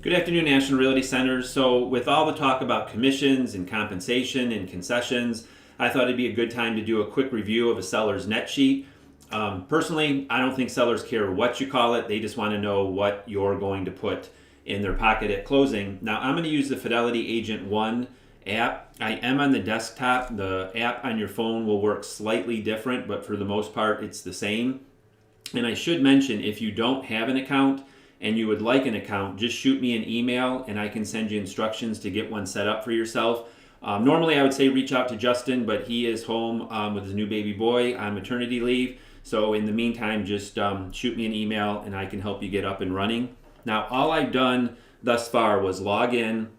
Good afternoon, National Realty Centers. So with all the talk about commissions and compensation and concessions, I thought it'd be a good time to do a quick review of a seller's net sheet. Personally, I don't think sellers care what you call it. They just want to know what you're going to put in their pocket at closing. Now, I'm going to use the Fidelity Agent 1 app. I am on the desktop. The app on your phone will work slightly different, but for the most part, it's the same. And I should mention, if you don't have an account and you would like an account, just shoot me an email and I can send you instructions to get one set up for yourself. Normally I would say reach out to Justin, but he is home with his new baby boy on maternity leave. So in the meantime, just shoot me an email and I can help you get up and running. Now, all I've done thus far was log in,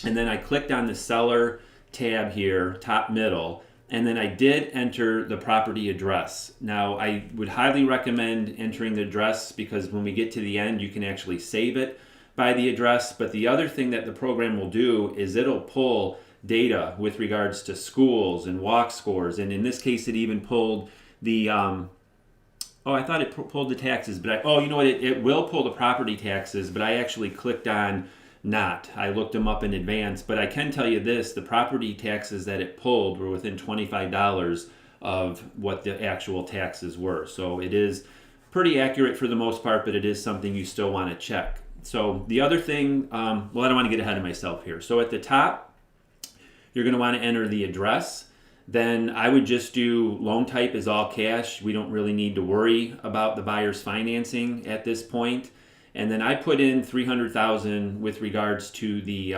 and then I clicked on the seller tab here, top middle, and then I did enter the property address. Now, I would highly recommend entering the address because when we get to the end, you can actually save it by the address. But the other thing that the program will do is it'll pull data with regards to schools and walk scores. And in this case, it even pulled the, I thought it pulled the taxes, but you know what? It will pull the property taxes, but I actually clicked on not. I looked them up in advance, but I can tell you this, the property taxes that it pulled were within $25 of what the actual taxes were. So it is pretty accurate for the most part, but it is something you still want to check. So the other thing, I don't want to get ahead of myself here. So at the top, you're going to want to enter the address. Then I would just do loan type is all cash. We don't really need to worry about the buyer's financing at this point. And then I put in $300,000 with regards to the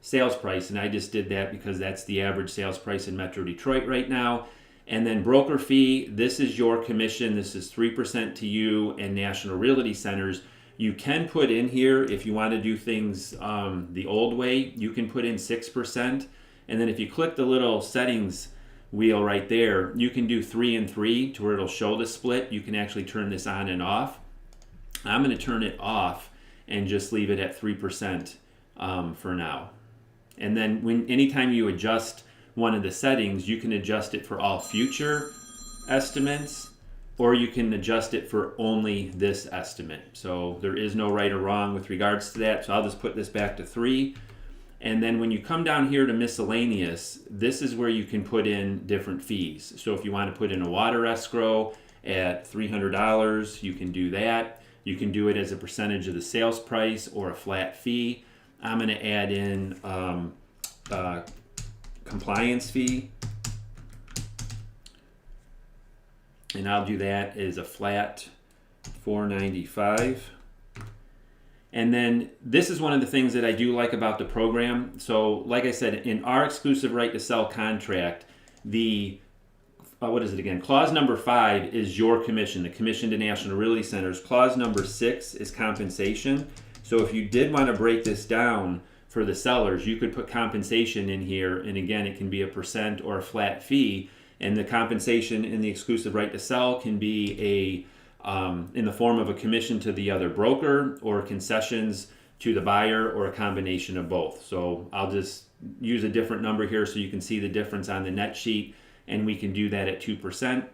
sales price, and I just did that because that's the average sales price in Metro Detroit right now. And then broker fee, this is your commission. This is 3% to you and National Realty Centers. You can put in here, if you want to do things the old way, you can put in 6%. And then if you click the little settings wheel right there, you can do 3 and 3 to where it'll show the split. You can actually turn this on and off. I'm going to turn it off and just leave it at 3% for now. And then anytime you adjust one of the settings, you can adjust it for all future estimates, or you can adjust it for only this estimate. So there is no right or wrong with regards to that. So I'll just put this back to 3. And then when you come down here to miscellaneous, this is where you can put in different fees. So if you want to put in a water escrow at $300, you can do that. You can do it as a percentage of the sales price or a flat fee. I'm going to add in compliance fee. And I'll do that as a flat $495. And then this is one of the things that I do like about the program. So like I said, in our exclusive right to sell contract, the Clause number 5 is your commission, the commission to National Realty Centers. Clause number 6 is compensation. So if you did want to break this down for the sellers, you could put compensation in here. And again, it can be a percent or a flat fee. And the compensation in the exclusive right to sell can be in the form of a commission to the other broker or concessions to the buyer or a combination of both. So I'll just use a different number here so you can see the difference on the net sheet. And we can do that at 2%.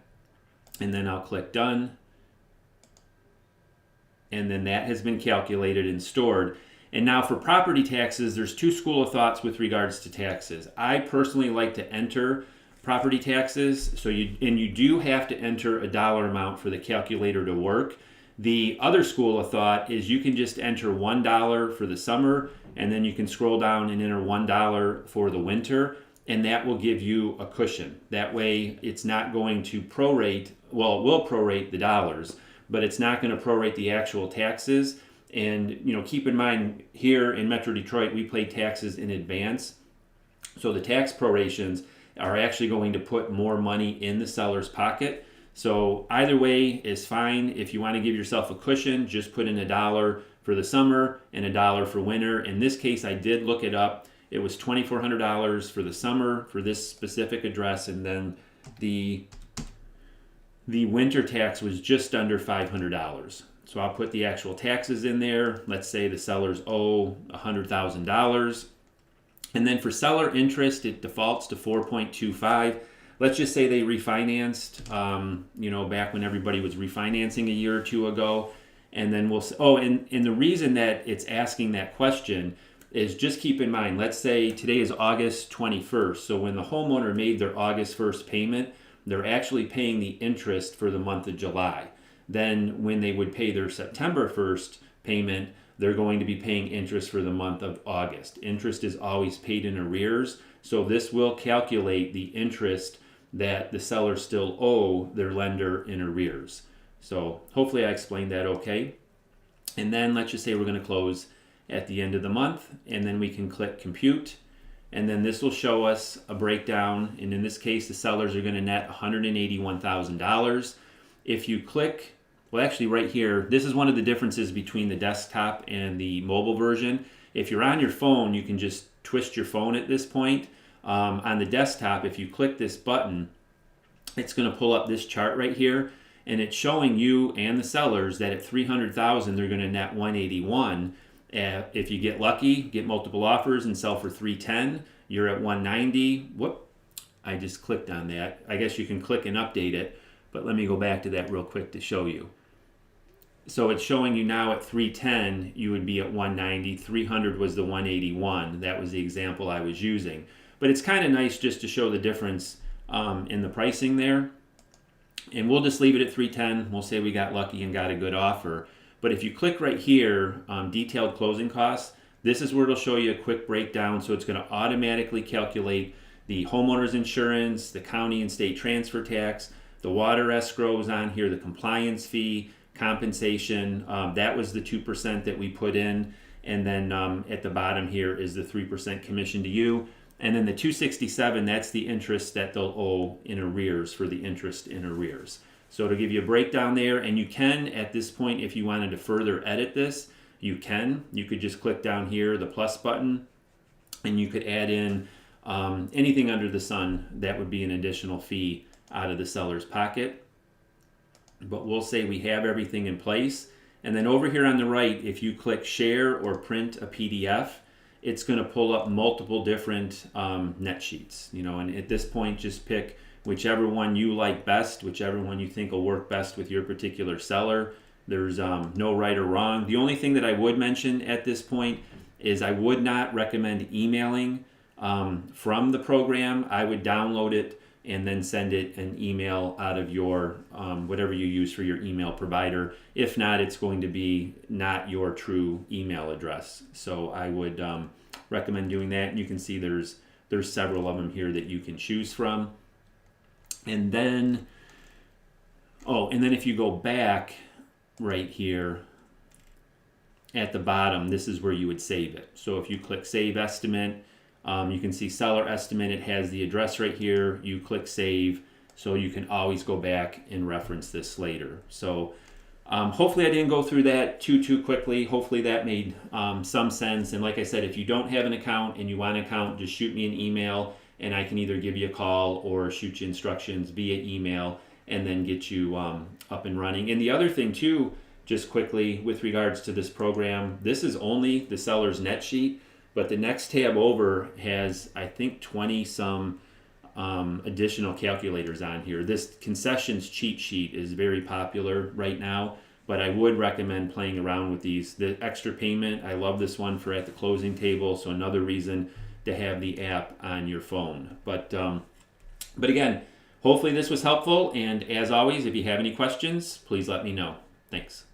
And then I'll click done. And then that has been calculated and stored. And now for property taxes, there's two schools of thoughts with regards to taxes. I personally like to enter property taxes. So you do have to enter a dollar amount for the calculator to work. The other school of thought is you can just enter $1 for the summer, and then you can scroll down and enter $1 for the winter. And that will give you a cushion. That way it's not going to prorate, well, it will prorate the dollars, but it's not going to prorate the actual taxes. And keep in mind, here in Metro Detroit, we pay taxes in advance. So the tax prorations are actually going to put more money in the seller's pocket. So either way is fine. If you want to give yourself a cushion, just put in $1 for the summer and $1 for winter. In this case, I did look it up. It was $2,400 for the summer for this specific address, and then the winter tax was just under $500. So I'll put the actual taxes in there. Let's say the sellers owe $100,000. And then for seller interest, it defaults to 4.25. Let's just say they refinanced, back when everybody was refinancing a year or two ago. And then and the reason that it's asking that question is, just keep in mind, let's say today is August 21st. So when the homeowner made their August 1st payment, they're actually paying the interest for the month of July. Then when they would pay their September 1st payment, they're going to be paying interest for the month of August. Interest is always paid in arrears, so this will calculate the interest that the sellers still owe their lender in arrears. So hopefully I explained that okay. And then let's just say we're going to close at the end of the month, and then we can click compute, and then this will show us a breakdown, and in this case the sellers are going to net $181,000. If you click, well, actually right here, this is one of the differences between the desktop and the mobile version. If you're on your phone, you can just twist your phone at this point. On the desktop, if you click this button, it's going to pull up this chart right here, and it's showing you and the sellers that at $300,000 they're going to net $181,000. If you get lucky, get multiple offers and sell for $310,000, you're at $190,000. Whoop! I just clicked on that. I guess you can click and update it, but let me go back to that real quick to show you. So it's showing you now at $310,000, you would be at $190,000. $300,000 was the $181,000. That was the example I was using. But it's kind of nice just to show the difference in the pricing there. And we'll just leave it at $310,000. We'll say we got lucky and got a good offer. But if you click right here, detailed closing costs, this is where it'll show you a quick breakdown. So it's going to automatically calculate the homeowner's insurance, the county and state transfer tax, the water escrows on here, the compliance fee, compensation. That was the 2% that we put in. And then at the bottom here is the 3% commission to you. And then the $267, that's the interest that they'll owe in arrears for the interest in arrears. So to give you a breakdown there, and you can, at this point, if you wanted to further edit this, you can. You could just click down here, the plus button, and you could add in anything under the sun that would be an additional fee out of the seller's pocket. But we'll say we have everything in place. And then over here on the right, if you click share or print a PDF, it's going to pull up multiple different net sheets. And at this point, just pick whichever one you like best, whichever one you think will work best with your particular seller. There's no right or wrong. The only thing that I would mention at this point is I would not recommend emailing from the program. I would download it and then send it an email out of your whatever you use for your email provider. If not, it's going to be not your true email address. So I would recommend doing that. And you can see there's several of them here that you can choose from. And then if you go back right here at the bottom, this is where you would save it. So if you click Save Estimate, you can see Seller Estimate. It has the address right here. You click Save, so you can always go back and reference this later. So hopefully I didn't go through that too quickly. Hopefully that made some sense. And like I said, if you don't have an account and you want an account, just shoot me an email, and I can either give you a call or shoot you instructions via email and then get you up and running. And the other thing too, just quickly with regards to this program, this is only the seller's net sheet, but the next tab over has, I think, 20 some additional calculators on here. This concessions cheat sheet is very popular right now, but I would recommend playing around with these. The extra payment, I love this one for at the closing table, so another reason to have the app on your phone. But again, hopefully this was helpful, and as always, if you have any questions, please let me know. Thanks.